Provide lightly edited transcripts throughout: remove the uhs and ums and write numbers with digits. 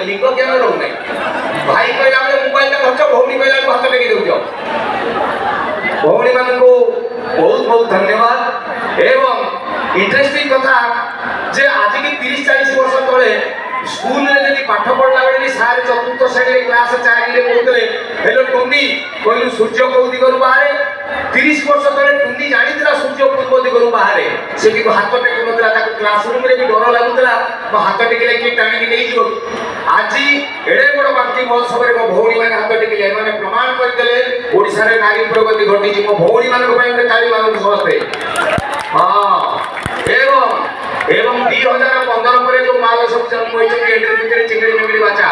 लिंग ज्ञान रोना भाई कहला मोबाइल धरछ भौणी कहला हाथ टेकी दौच भौणी मान बहुत बहुत धन्यवाद एवं इंटरेस्टिंग कथा जे आज की 30-40 वर्ष तले स्कूल में जब पाठ पढ़ला बेले सारे चतुर्थ श्रेणी क्लास 4 रे कहते हेलो टुंडी कहलु सूर्य को दिगरु बाहर 30 वर्ष तले टुंडी जानितला सूर्य पूर्व दिगरु बाहर से कि हाथ टेक नतला ताको क्लासरूम रे भी डर लागुतला मो हाथ टेकले कि टाणी के नहीं जीव आज एडे बड़ बाकी महोत्सव रे मो भौणी माने हाथ टेकले माने प्रमाण कर देले ओडिसा रे नारी प्रगति घटी जी मो भौणी मान को पई ताली मानु समझते हां एवं 2015 पर जो माल सब जन्म होई छै एंट्री भितर चिंगड़ी मिंगड़ी बाचा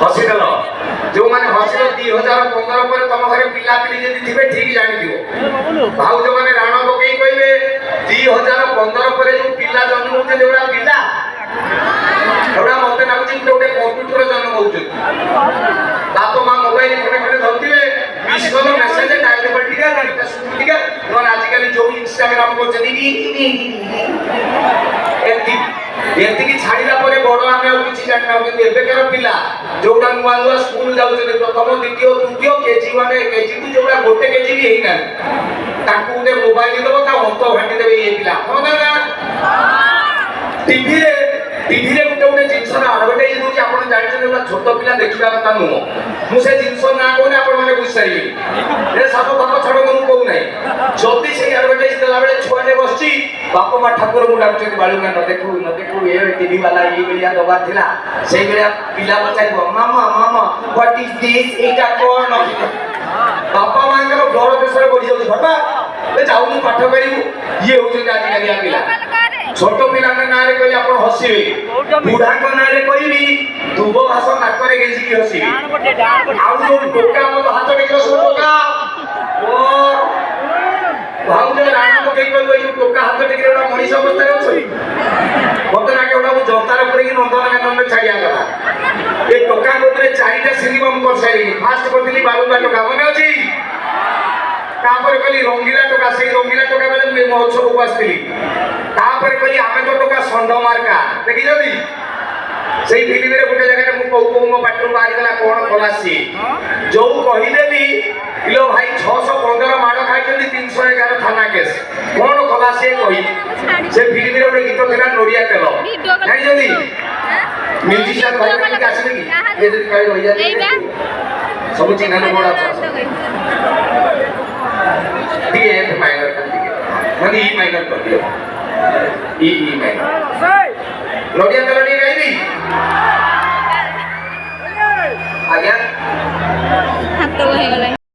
हॉस्पिटल जो माने हॉस्पिटल 2015 पर तम घरे पिला पिली जदी थिबे ठीक जानि दियो भाउ जो माने राणा बकई कहले 2015 पर जो पिला जन्म होते देउडा पिला एवडा मते नागुची गोटे कंप्यूटर जन्म होउछ बाप मां मोबाइल खने खने धरतिले 20 गो मेसेज टाइप पर टिका गणित ठीक है और आजकल जो इंस्टाग्राम को जदी एति की छाड़ीला परे बड़ आमे और किछि जानि ना किंतु एबेकार पिला जोडा नुवा नुवा स्कूल जाउछे प्रथम द्वितीय तृतीय केजी 1 केजी 2 जोडा गोटे केजी भी हेई ना ताकू ने मोबाइल दबो ता अंत घाटी देबे ये पिला हो ना टीवी रे गोटे जिनस एडवर्टाइज दूची आपण जानिछन एटा छोट पिला देखिबा कथा नु मु से जिनस ना कोने आपण माने बुझ सारी ए सब बाप छड़ मु कहू नै जल्दी से एडवर्टाइज देला बेले छुआने बसची बाप मा ठाकुर मु डाकछन बाळू ना न देखू ए टीवी वाला ये बेलिया दबा थिला सेई बेलिया पिला बचाइबो मामा व्हाट इज दिस एटा कोन बापा मांकर घर देशर बढी जाउ बाबा ए जाउनी पाठ करिवु ये होचे आज कालिया पिला छोट पिला ना रे कहले आपण हसिबे बुढ़ा को ना रे कहबी दुबो भाषा नाक रे गेजी की हसिबी आउ जो टोका मत हाथ टेकलो सब टोका ओ भाउ जो राणा को कहि कहलो ये टोका हाथ टेकले ओडा मनीष अवस्था रे अछि मत ना के ओडा जंतार ऊपर की नंदन कानन में छाड़िया गला ए टोका कोतरे चारिटा सिनेमा हम कर सारी फास्ट करथिली बालुका टोका मने अछि तापर कहली रंगीला टोका से रंगीला टोका बेले मैं महोत्सव को आसथिली तापर कहली आमे तो टोका संड मार्का देखि जदी सेई फिल्म रे गोटे जगह मु कहू मो पाटरू बाहर गला कोन खलासी जो कहिदेली इलो भाई 615 माड़ खाइछन 311 थाना केस कोन खलासी कहि से फिल्म रे गोटे गीत थिला नोरिया तेल जानि जदी म्यूजिशियन भाई के आसीबे कि ये जदी कहि रहि जाय सब चिन्हन बड़ा डी एफ माइनर कर दिए माने ई माइनर कर दियो ई माइनर नोरिया तेल नी गाइबी